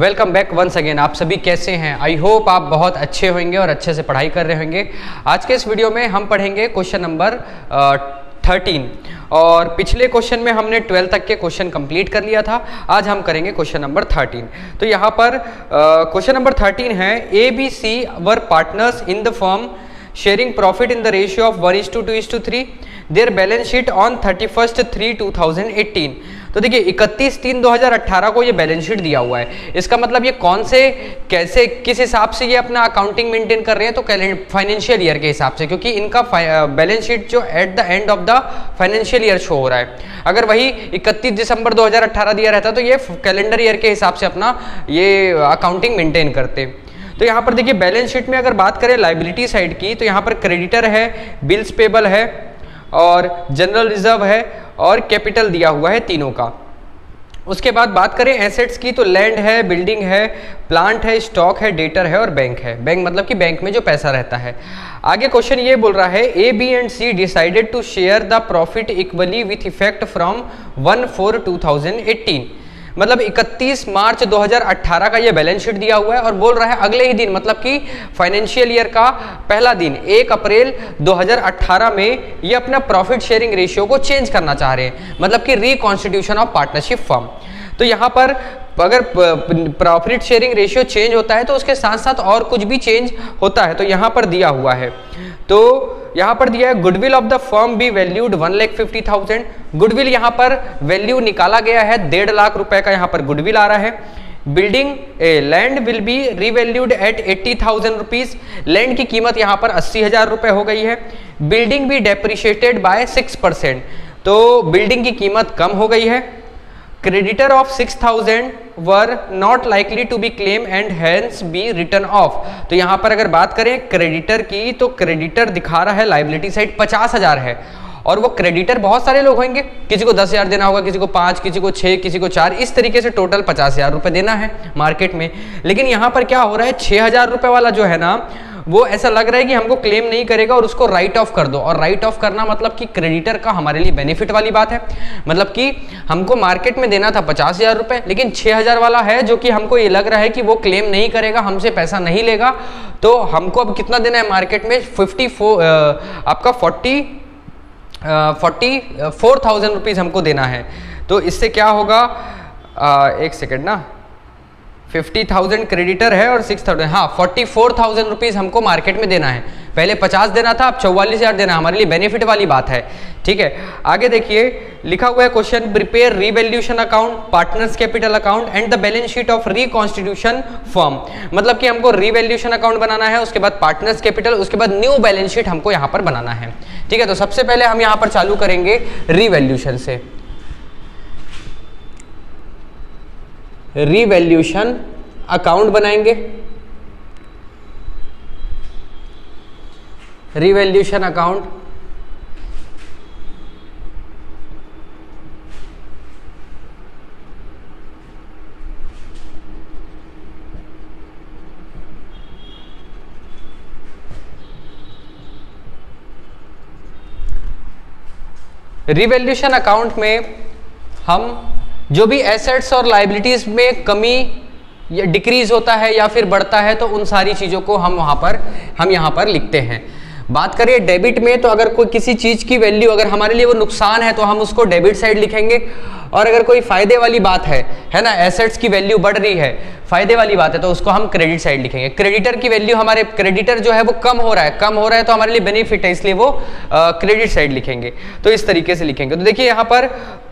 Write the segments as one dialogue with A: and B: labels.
A: Welcome back once again. आप सभी कैसे हैं? आई होप आप बहुत अच्छे होंगे और अच्छे से पढ़ाई कर रहे होंगे। आज के इस वीडियो में हम पढ़ेंगे क्वेश्चन नंबर 13 और पिछले क्वेश्चन में हमने 12 तक के क्वेश्चन कंप्लीट कर लिया था। आज हम करेंगे क्वेश्चन नंबर 13। तो यहाँ पर क्वेश्चन नंबर 13 है, A B C were partners in the firm sharing profit in the ratio of 1:2:3 their balance sheet on 31/3/2018। तो देखिए 31/3/2018 को ये बैलेंस शीट दिया हुआ है। इसका मतलब ये कौन से कैसे किस हिसाब से ये अपना अकाउंटिंग मेंटेन कर रहे हैं, तो फाइनेंशियल ईयर के हिसाब से, क्योंकि इनका बैलेंस शीट जो at the end of the financial year show हो रहा है। अगर वही 31 दिसंबर 2018 दिया रहता तो ये कैलेंडर ईयर के हिसाब से अपना ये अकाउंटिंग मेंटेन करते। तो यहाँ पर देखिए बैलेंस शीट में अगर बात करें लायबिलिटी साइड की, तो यहाँ पर क्रेडिटर है, बिल्स पेबल है और जनरल रिजर्व है और कैपिटल दिया हुआ है तीनों का। उसके बाद बात करें एसेट्स की, तो लैंड है, बिल्डिंग है, प्लांट है, स्टॉक है, डेटर है और बैंक है। बैंक मतलब कि बैंक में जो पैसा रहता है। आगे क्वेश्चन ये बोल रहा है, A B and C decided to share the profit equally with effect from 1/4/2018। मतलब 31 मार्च 2018 का ये बैलेंस शीट दिया हुआ है और बोल रहा है अगले ही दिन, मतलब कि फाइनेंशियल ईयर का पहला दिन 1 अप्रैल 2018 में ये अपना प्रॉफिट शेयरिंग रेशियो को चेंज करना चाह रहे हैं, मतलब कि रिकॉन्स्टिट्यूशन ऑफ पार्टनरशिप फर्म। तो यहाँ पर अगर प्रॉफिट शेयरिंग रेशियो चेंज होता है तो उसके साथ साथ और कुछ भी चेंज होता है, तो यहाँ पर दिया हुआ है। तो यहाँ पर दिया है, goodwill of the firm be valued 1,50,000। Goodwill यहाँ पर वैल्यू निकाला गया है, 1.5 लाख रुपए का यहाँ पर गुडविल आ रहा है। Building land will be revalued at 80,000 rupees. Land की कीमत यहाँ पर 80,000 रुपए हो गई है। बिल्डिंग बी डेप्रिशिएटेड बाय 6%, तो बिल्डिंग की कीमत कम हो गई है। Creditor of 6,000 were not likely to be claim and hence be return off. तो यहाँ पर अगर बात करें क्रेडिटर की, तो क्रेडिटर दिखा रहा है लाइबिलिटी साइड 50,000 है और वो क्रेडिटर बहुत सारे लोग होंगे, किसी को 10,000 देना होगा, किसी को 5, किसी को 6, किसी को 4, इस तरीके से टोटल 50,000 रुपए देना है मार्केट में। लेकिन यहाँ पर क्या हो रहा है, 6,000 रुपए वाला जो है ना, वो ऐसा लग रहा है कि हमको क्लेम नहीं करेगा और उसको राइट ऑफ कर दो। और राइट ऑफ करना मतलब कि क्रेडिटर का हमारे लिए बेनिफिट वाली बात है। मतलब कि हमको मार्केट में देना था 50,000 रुपए, लेकिन 6,000 वाला है जो कि हमको ये लग रहा है कि वो क्लेम नहीं करेगा, हमसे पैसा नहीं लेगा। तो हमको अब कितना देना है मार्केट में, 44,000 रुपीज हमको देना है। तो इससे क्या होगा, एक सेकेंड ना, 50,000 क्रेडिटर है और 6,000, हाँ 44,000 रुपीज हमको मार्केट में देना है। पहले 50 देना था, अब 44,000 देना, हमारे लिए बेनिफिट वाली बात है। ठीक है, आगे देखिए लिखा हुआ है question, prepare revaluation account, partners capital account and the balance sheet of reconstitution firm. मतलब कि हमको रीवैल्यूएशन अकाउंट बनाना है, उसके बाद पार्टनर्स कैपिटल, उसके बाद न्यू बैलेंस शीट हमको यहाँ पर बनाना है। ठीक है, तो सबसे पहले हम यहाँ पर चालू करेंगे रीवैल्यूएशन से। रीवैल्यूएशन अकाउंट बनाएंगे। रीवैल्यूएशन अकाउंट, रीवैल्यूएशन अकाउंट में हम जो भी एसेट्स और लायबिलिटीज में कमी या डिक्रीज होता है या फिर बढ़ता है, तो उन सारी चीज़ों को हम यहाँ पर लिखते हैं। बात करें डेबिट में, तो अगर कोई किसी चीज़ की वैल्यू अगर हमारे लिए वो नुकसान है तो हम उसको डेबिट साइड लिखेंगे, और अगर कोई फायदे वाली बात है ना, एसेट्स की वैल्यू बढ़ रही है, फायदे वाली बात है, तो उसको हम क्रेडिट साइड लिखेंगे। क्रेडिटर की वैल्यू, हमारे क्रेडिटर जो है वो कम हो रहा है तो हमारे लिए बेनिफिट है, इसलिए वो क्रेडिट साइड लिखेंगे। तो इस तरीके से लिखेंगे। तो देखिए यहाँ पर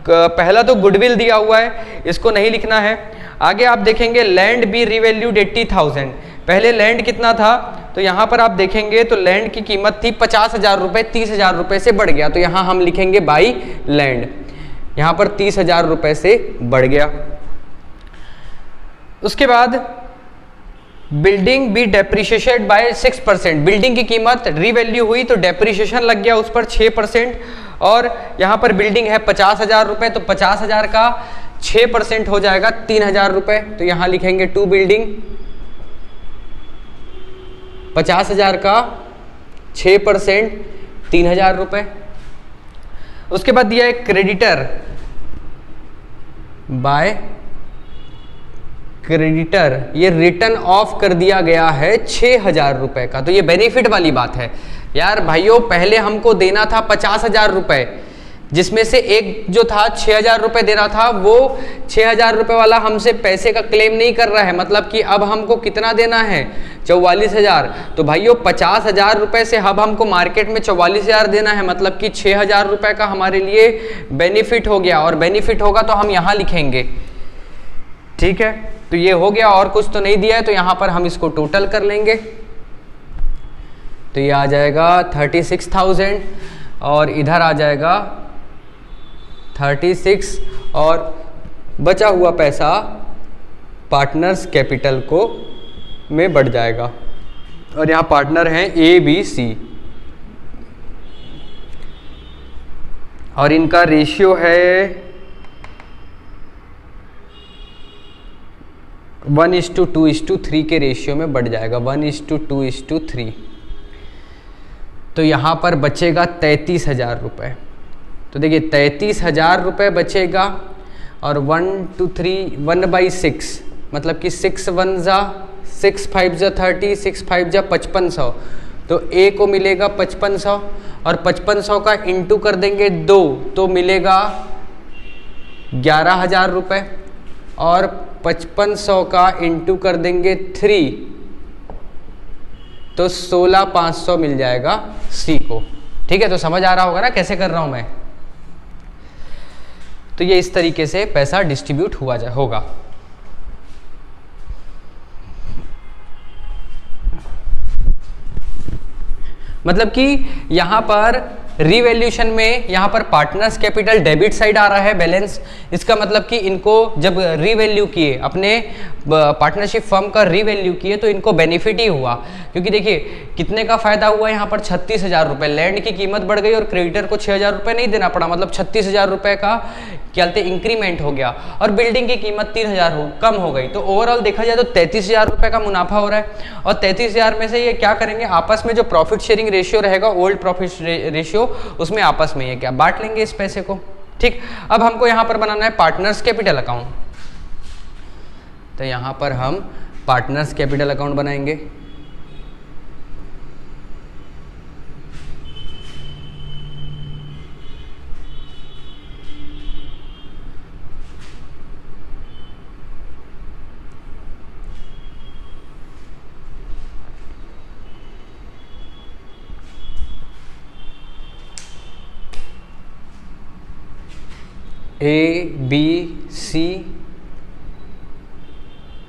A: पहला तो गुडविल दिया हुआ है, इसको नहीं लिखना है। आगे आप देखेंगे लैंड बी रिवैल्यूड 80,000। पहले लैंड कितना था, तो यहाँ पर आप देखेंगे तो लैंड की कीमत थी 50,000 रुपए, 30,000 रुपए से बढ़ गया, तो यहाँ हम लिखेंगे बाई लैंड। यहाँ पर 30,000 रुपए से बढ़ गया। उसके बाद building be depreciated by 6%। Building की कीमत रिवैल्यू हुई तो डेप्रिशिएशन लग गया उस पर 6%। और यहाँ पर बिल्डिंग है 50,000 रुपए, तो 50,000 का 6% हो जाएगा 3,000 रुपए, तो यहाँ लिखेंगे टू बिल्डिंग। 50,000 का 6% 3,000 रुपए। उसके बाद दिया है क्रेडिटर बाय क्रेडिटर ये रिटर्न ऑफ कर दिया गया है 6,000 रुपए का। तो ये बेनिफिट वाली बात है यार भाइयों। पहले हमको देना था 50,000 रुपए, जिसमें से एक जो था 6,000 रुपए देना था, वो 6,000 रुपए वाला हमसे पैसे का क्लेम नहीं कर रहा है। मतलब कि अब हमको कितना देना है, 44,000। तो भाइयों 50,000 रुपए से अब हमको मार्केट में 44,000 देना है। मतलब कि 6,000 रुपए का हमारे लिए बेनिफिट हो गया। और बेनिफिट होगा तो हम यहाँ लिखेंगे, ठीक है। तो ये हो गया, और कुछ तो नहीं दिया है, तो यहाँ पर हम इसको टोटल कर लेंगे। तो ये आ जाएगा 36,000 और इधर आ जाएगा 36 और बचा हुआ पैसा पार्टनर्स कैपिटल को में बढ़ जाएगा। और यहाँ पार्टनर हैं ABC और इनका रेशियो है 1:2:3 के रेशियो में बढ़ जाएगा, 1:2:3। तो यहाँ पर बचेगा 33,000 रुपये। तो देखिए 33,000 रुपये बचेगा और 1/6 मतलब कि 6 1 जा 6 5 जा 30, 6 5 जा 5500। तो A को मिलेगा 5500 और 5500 का इंटू कर देंगे 2 तो मिलेगा 11,000 रुपये और 5500 का इंटू कर देंगे 3 तो 16,500 मिल जाएगा C को। ठीक है, तो समझ आ रहा होगा ना कैसे कर रहा हूं मैं। तो ये इस तरीके से पैसा डिस्ट्रीब्यूट होगा। मतलब कि यहां पर रीवैल्यूएशन में यहाँ पर पार्टनर्स कैपिटल डेबिट साइड आ रहा है बैलेंस। इसका मतलब कि इनको जब रीवैल्यू किए, अपने पार्टनरशिप फर्म का रीवैल्यू किए, तो इनको बेनिफिट ही हुआ। क्योंकि देखिए कितने का फायदा हुआ यहाँ पर 36,000 रुपये। लैंड की कीमत बढ़ गई और क्रेडिटर को 6,000 रुपये नहीं देना पड़ा। मतलब 36,000 रुपये का क्या कहते हैं इंक्रीमेंट हो गया। और बिल्डिंग की कीमत 3,000 कम हो गई। तो ओवरऑल देखा जाए तो 33,000 रुपये का मुनाफा हो रहा है। और 33,000 में से ये क्या करेंगे, आपस में जो प्रॉफिट शेयरिंग रेशियो रहेगा, ओल्ड प्रॉफिट रेशियो, उसमें आपस में ये क्या बांट लेंगे इस पैसे को। ठीक, अब हमको यहां पर बनाना है पार्टनर्स कैपिटल अकाउंट। तो यहां पर हम पार्टनर्स कैपिटल अकाउंट बनाएंगे। ABC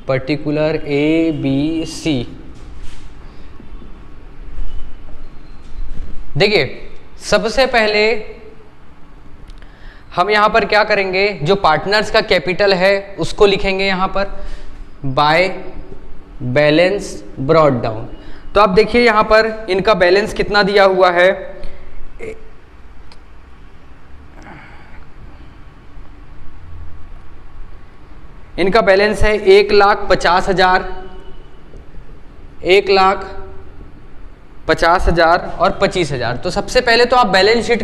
A: particular ABC। देखिए सबसे पहले हम यहां पर क्या करेंगे, जो पार्टनर्स का कैपिटल है उसको लिखेंगे यहां पर बाय बैलेंस ब्रॉट डाउन। तो आप देखिए यहां पर इनका बैलेंस कितना दिया हुआ है, इनका बैलेंस है 1,50,000, 1,50,000 और 25,000। तो सबसे पहले तो आप बैलेंस शीट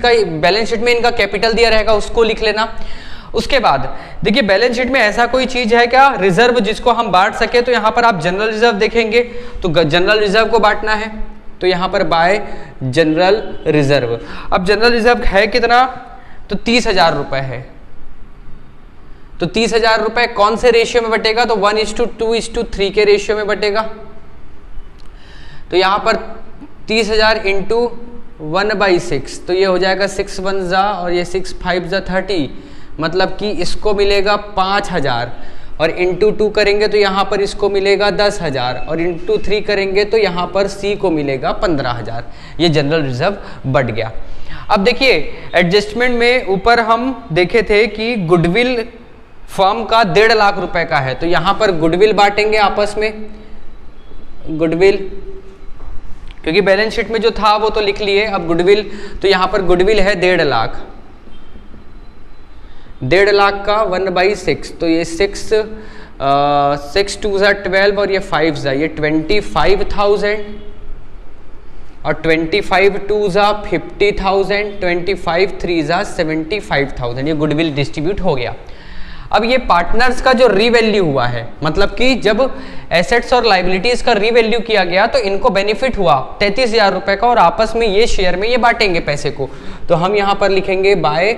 A: में इनका कैपिटल दिया रहेगा उसको लिख लेना। उसके बाद देखिए बैलेंस शीट में ऐसा कोई चीज है क्या रिजर्व जिसको हम बांट सके। तो यहां पर आप जनरल रिजर्व देखेंगे तो जनरल रिजर्व को बांटना है। तो यहां पर बाय जनरल रिजर्व। अब जनरल रिजर्व है कितना, तो 30,000 रुपए है। तो 30,000 रुपए कौन से रेशियो में बटेगा, तो 1:2:3 के रेशियो में बटेगा। तो यहां पर 30,000 इंटू 1/6 तो ये हो जाएगा 6 1 जा और ये 6 5 जा 30। मतलब कि इसको मिलेगा 5,000 और इंटू 2 करेंगे तो यहाँ पर इसको मिलेगा 10,000 और इंटू 3 करेंगे तो यहाँ पर C को मिलेगा 15,000। ये जनरल रिजर्व बढ़ गया। अब देखिए एडजस्टमेंट में ऊपर हम देखे थे कि गुडविल फर्म का 1.5 लाख रुपए का है। तो यहां पर गुडविल बांटेंगे आपस में, गुडविल, क्योंकि बैलेंस शीट में जो था वो तो लिख लिए। अब गुडविल, तो यहां पर गुडविल है 1.5 लाख, 1.5 लाख का 1/6 तो ये 6 2 जा 12 और ये 5 जा ये 25,000 और 25 2 जा 50,000, 25 3 जा 75,000। ये गुडविल डिस्ट्रीब्यूट हो गया। अब ये पार्टनर्स का जो रीवैल्यू हुआ है, मतलब कि जब एसेट्स और लाइबिलिटीज का रीवैल्यू किया गया तो इनको बेनिफिट हुआ 33,000 रुपए का, और आपस में ये शेयर में ये बांटेंगे पैसे को। तो हम यहां पर लिखेंगे बाय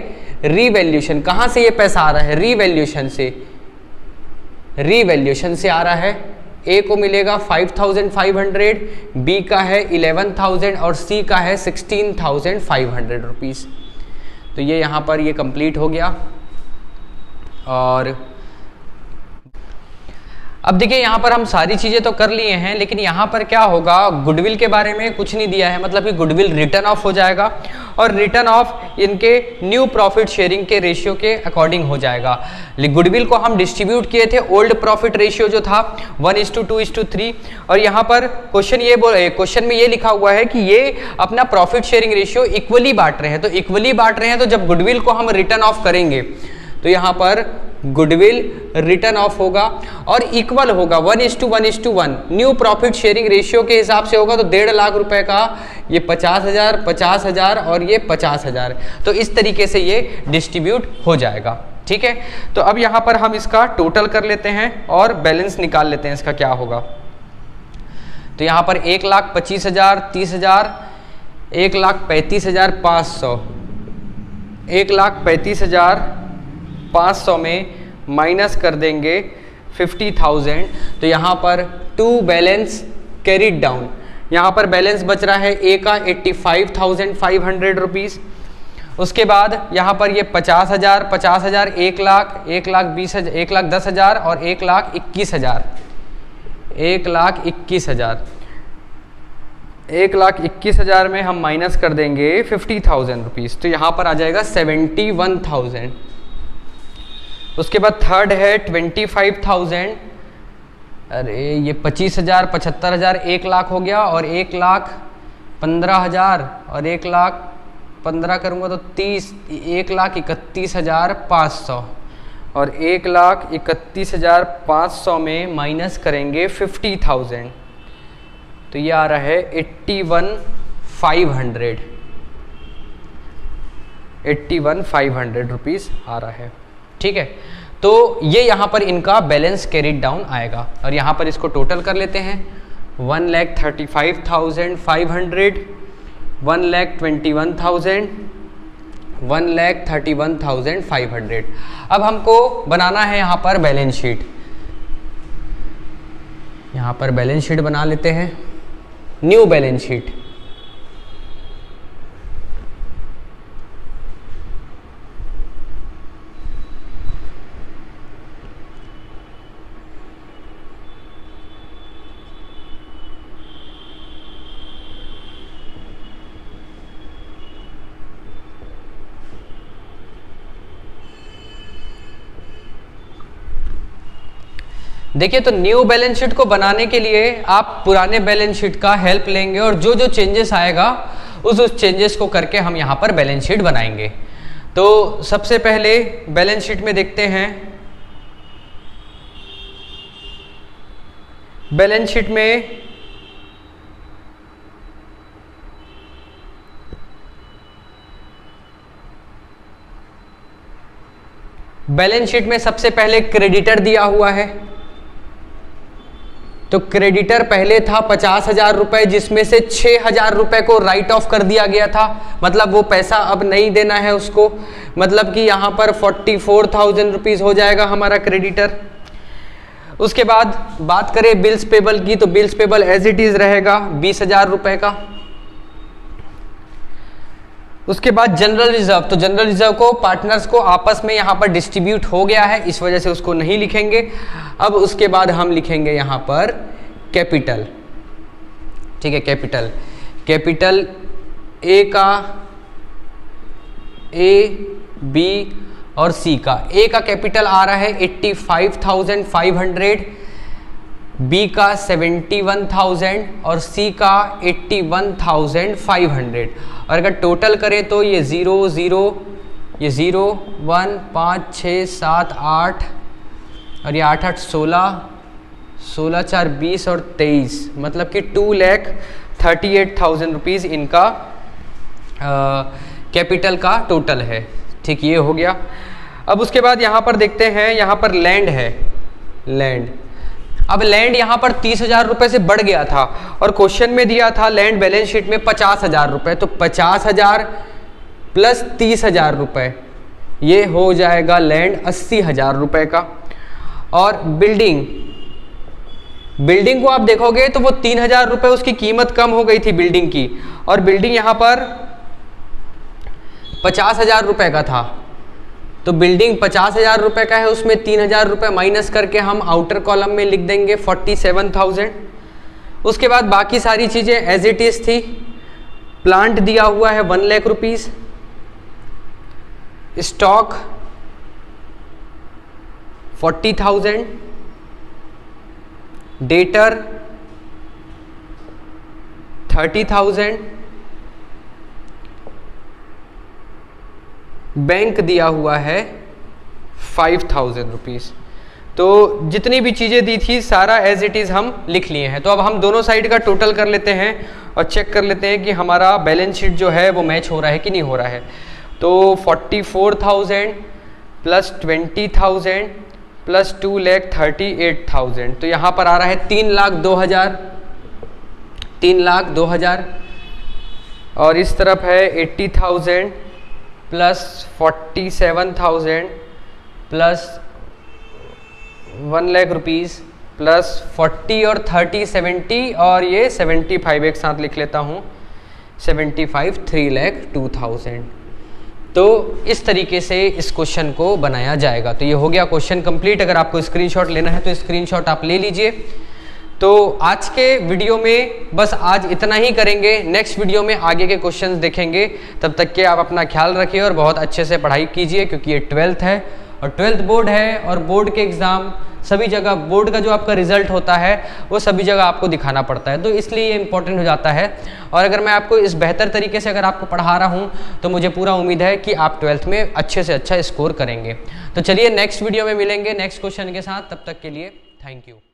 A: रीवैल्यूएशन। कहां से ये पैसा आ रहा है? रीवैल्यूएशन से। रीवैल्यूएशन से आ रहा है। ए को मिलेगा 5,500, बी का है 11,000 और सी का है 16,500 रुपीज़। तो ये यहाँ पर ये कंप्लीट हो गया। और अब देखिए यहाँ पर हम सारी चीज़ें तो कर लिए हैं, लेकिन यहाँ पर क्या होगा, गुडविल के बारे में कुछ नहीं दिया है, मतलब कि गुडविल रिटर्न ऑफ हो जाएगा और रिटर्न ऑफ इनके न्यू प्रॉफिट शेयरिंग के रेशियो के अकॉर्डिंग हो जाएगा। गुडविल को हम डिस्ट्रीब्यूट किए थे, ओल्ड प्रॉफिट रेशियो जो था 1:2:3, और यहाँ पर क्वेश्चन में ये लिखा हुआ है कि ये अपना प्रॉफिट शेयरिंग रेशियो इक्वली बांट रहे हैं। तो इक्वली बांट रहे हैं, तो जब गुडविल को हम रिटर्न ऑफ करेंगे तो यहाँ पर गुडविल रिटर्न ऑफ होगा और इक्वल होगा 1:1:1। न्यू प्रॉफिट शेयरिंग रेशियो के हिसाब से होगा, तो 1.5 लाख रुपए का ये 50,000, 50,000 और ये 50,000। तो इस तरीके से ये डिस्ट्रीब्यूट हो जाएगा। ठीक है, तो अब यहाँ पर हम इसका टोटल कर लेते हैं और बैलेंस निकाल लेते हैं इसका क्या होगा। तो यहाँ पर 1,25,000, 30,000, 1,35,500, 1,35,500 में माइनस कर देंगे 50,000। तो यहाँ पर टू बैलेंस कैरिड डाउन, यहाँ पर बैलेंस बच रहा है ए का 85,500 रुपीज़। उसके बाद यहाँ पर ये 50,000, 50,000, 1 लाख, 1,20,000, 1,10,000 और 1,21,000, 1,21,000, 1,21,000 में हम माइनस कर देंगे 50,000 रुपीज़। तो यहाँ पर आ जाएगा 71,000। उसके बाद थर्ड है 25,000, अरे ये 25,000, 75,000, 1 लाख हो गया, और 1,15,000 और 1,15,000 करूँगा तो 30, 1,31,500 और 1,31,500 में माइनस करेंगे 50,000। तो ये आ रहा है 81,500, 81,500 रुपीज़ आ रहा है। ठीक है, तो ये यहाँ पर इनका बैलेंस कैरिड डाउन आएगा, और यहाँ पर इसको टोटल कर लेते हैं। 1,35,500, 1,21,000, 1,31,500। अब हमको बनाना है यहाँ पर बैलेंस शीट। यहाँ पर बैलेंस शीट बना लेते हैं, न्यू बैलेंस शीट। देखिए, तो न्यू बैलेंस शीट को बनाने के लिए आप पुराने बैलेंस शीट का हेल्प लेंगे, और जो जो चेंजेस आएगा उस चेंजेस को करके हम यहाँ पर बैलेंस शीट बनाएंगे। तो सबसे पहले बैलेंस शीट में देखते हैं, बैलेंस शीट में सबसे पहले क्रेडिटर दिया हुआ है। तो क्रेडिटर पहले था 50,000 रुपए, जिसमें से 6,000 रुपए को राइट ऑफ कर दिया गया था, मतलब वो पैसा अब नहीं देना है उसको, मतलब कि यहाँ पर 44,000 रुपीज़ हो जाएगा हमारा क्रेडिटर। उसके बाद बात करें बिल्स पेबल की, तो bills payable as it is रहेगा 20,000 रुपए का। उसके बाद जनरल रिजर्व, तो जनरल रिजर्व को पार्टनर्स को आपस में यहाँ पर डिस्ट्रीब्यूट हो गया है, इस वजह से उसको नहीं लिखेंगे। अब उसके बाद हम लिखेंगे यहाँ पर कैपिटल। ठीक है, कैपिटल, कैपिटल ए का, ए, बी और सी का। ए का कैपिटल आ रहा है 85,500, बी का 71,000 और सी का 81,500। और अगर टोटल करें तो ये 0, 0, ये 0, 1, 5, 6, 7, 8 और ये 8, 8, 16, 16, 4, 20 और 23, मतलब कि 2,38,000 रुपीज़ इनका कैपिटल का टोटल है। ठीक, ये हो गया। अब उसके बाद यहाँ पर देखते हैं, यहाँ पर लैंड है, लैंड। अब लैंड यहाँ पर 30,000 रुपये से बढ़ गया था और क्वेश्चन में दिया था लैंड बैलेंस शीट में 50,000 रुपये, तो 50,000 प्लस 30,000 रुपये, ये हो जाएगा लैंड 80,000 रुपये का। और बिल्डिंग, बिल्डिंग को आप देखोगे तो वो 3,000 रुपये उसकी कीमत कम हो गई थी बिल्डिंग की, और बिल्डिंग यहाँ पर 50,000 रुपये का था, तो बिल्डिंग 50,000 रुपये का है, उसमें 3,000 रुपये माइनस करके हम आउटर कॉलम में लिख देंगे 47,000। उसके बाद बाकी सारी चीज़ें एज इट इज़ थी। प्लांट दिया हुआ है 1 lakh rupees, stock 40,000, debtor 30,000, bank दिया हुआ है 5,000 रुपीज़। तो जितनी भी चीज़ें दी थी सारा एज इट इज़ हम लिख लिए हैं। तो अब हम दोनों साइड का टोटल कर लेते हैं और चेक कर लेते हैं कि हमारा बैलेंस शीट जो है वो मैच हो रहा है कि नहीं हो रहा है। तो 44,000 प्लस 20,000 प्लस 2,38,000, तो यहाँ पर आ रहा है 3,02,000, 3,02,000। और इस तरफ है 80,000 plus 47,000 plus 1 lakh rupees plus 40 और 30 70 और ये 75 एक साथ लिख लेता हूँ, 75 3,02,000। तो इस तरीके से इस क्वेश्चन को बनाया जाएगा। तो ये हो गया क्वेश्चन कंप्लीट। अगर आपको स्क्रीनशॉट लेना है तो स्क्रीनशॉट आप ले लीजिए। तो आज के वीडियो में बस आज इतना ही करेंगे, नेक्स्ट वीडियो में आगे के क्वेश्चंस देखेंगे। तब तक के आप अपना ख्याल रखिए और बहुत अच्छे से पढ़ाई कीजिए, क्योंकि ये 12th है और 12th बोर्ड है, और बोर्ड के एग्ज़ाम सभी जगह, बोर्ड का जो आपका रिजल्ट होता है वो सभी जगह आपको दिखाना पड़ता है, तो इसलिए ये इंपॉर्टेंट हो जाता है। और अगर मैं आपको इस बेहतर तरीके से अगर आपको पढ़ा रहा हूँ तो मुझे पूरा उम्मीद है कि आप 12th में अच्छे से अच्छा स्कोर करेंगे। तो चलिए नेक्स्ट वीडियो में मिलेंगे नेक्स्ट क्वेश्चन के साथ, तब तक के लिए थैंक यू।